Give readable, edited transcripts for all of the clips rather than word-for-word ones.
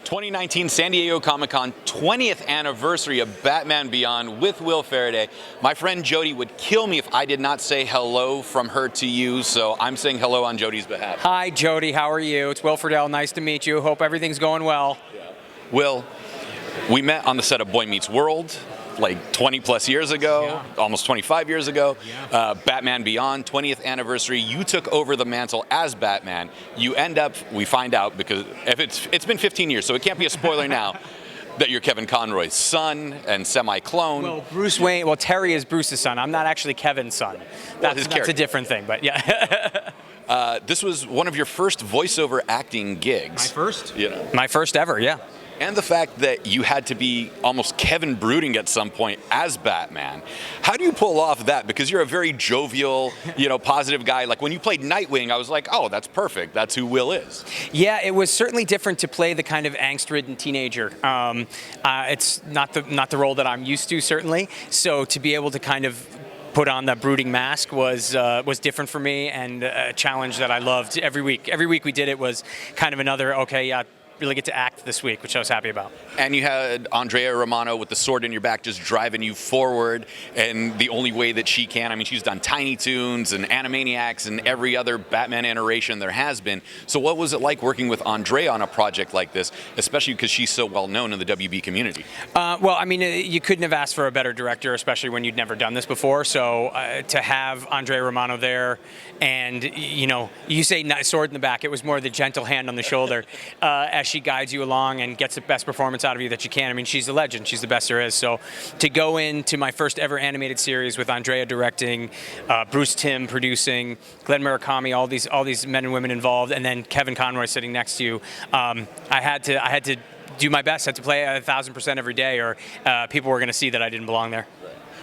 2019 San Diego Comic-Con 20th anniversary of Batman Beyond with Will Faraday. My friend Jody would kill me if I did not say hello from her to you, so I'm saying hello on Jody's behalf. Hi Jody, how are you? It's Will Friedle, nice to meet you. Hope everything's going well. Yeah. Will, we met on the set of Boy Meets World like 20 plus years ago, almost 25 years ago. Batman Beyond, 20th anniversary. You took over the mantle as Batman. You end up, we find out, because if it's been 15 years, so it can't be a spoiler now, that you're Kevin Conroy's son and semi-clone. Well, Bruce Wayne, well, Terry is Bruce's son. I'm not actually Kevin's son. That's a different thing, but yeah. This was one of your first voiceover acting gigs. My first? You know. My first ever, yeah. And the fact that you had to be almost Kevin brooding at some point as Batman. How do you pull off that? Because you're a very jovial, positive guy. Like when you played Nightwing, I was like, oh, that's perfect. That's who Will is. Yeah, it was certainly different to play the kind of angst-ridden teenager. It's not the role that I'm used to, certainly. So to be able to kind of put on that brooding mask was different for me, and a challenge that I loved every week. Every week we did it was kind of another, okay, yeah, really get to act this week, which I was happy about. And you had Andre Romano with the sword in your back just driving you forward, and the only way that she can. I mean, she's done Tiny Toons and Animaniacs and every other Batman iteration there has been. So what was it like working with Andre on a project like this, especially because she's so well known in the WB community? Well, I mean, you couldn't have asked for a better director, especially when you'd never done this before. So to have Andre Romano there, and you say sword in the back, it was more the gentle hand on the shoulder as she guides you along and gets the best performance out of you that you can. I mean, she's a legend. She's the best there is. So to go into my first ever animated series with Andrea directing, Bruce Timm producing, Glenn Murakami, all these men and women involved, and then Kevin Conroy sitting next to you, I had to do my best. I had to play 1,000% every day, or people were going to see that I didn't belong there.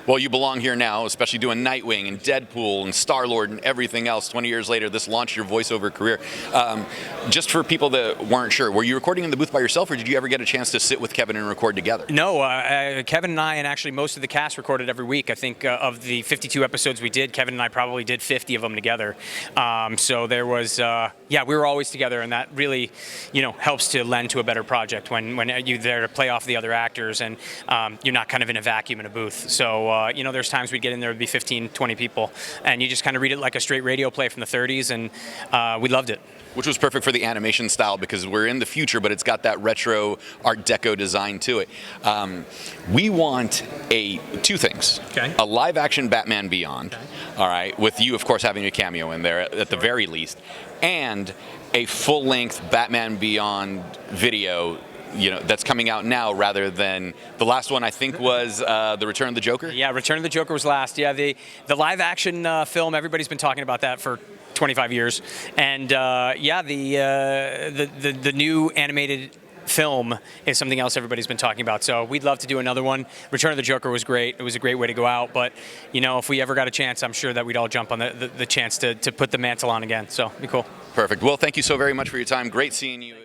Well, you belong here now, especially doing Nightwing and Deadpool and Star-Lord and everything else. 20 years later, this launched your voiceover career. Just for people that weren't sure, were you recording in the booth by yourself, or did you ever get a chance to sit with Kevin and record together? No, Kevin and I, and actually most of the cast, recorded every week. I think of the 52 episodes we did, Kevin and I probably did 50 of them together. So there was, we were always together, and that really, helps to lend to a better project when you're there to play off the other actors, and you're not kind of in a vacuum in a booth. So there's times we'd get in there, would be 15, 20 people, and you just kind of read it like a straight radio play from the 30s, and we loved it. Which was perfect for the animation style, because we're in the future, but it's got that retro Art Deco design to it. We want two things. Okay. A live-action Batman Beyond, all right, with you, of course, having a cameo in there at the very least, and a full-length Batman Beyond video that's coming out now, rather than the last one I think was the Return of the Joker? Yeah, Return of the Joker was last. Yeah, the live action film, everybody's been talking about that for 25 years. And the new animated film is something else everybody's been talking about. So we'd love to do another one. Return of the Joker was great. It was a great way to go out. But, if we ever got a chance, I'm sure that we'd all jump on the chance to put the mantle on again. So it'd be cool. Perfect. Well, thank you so very much for your time. Great seeing you.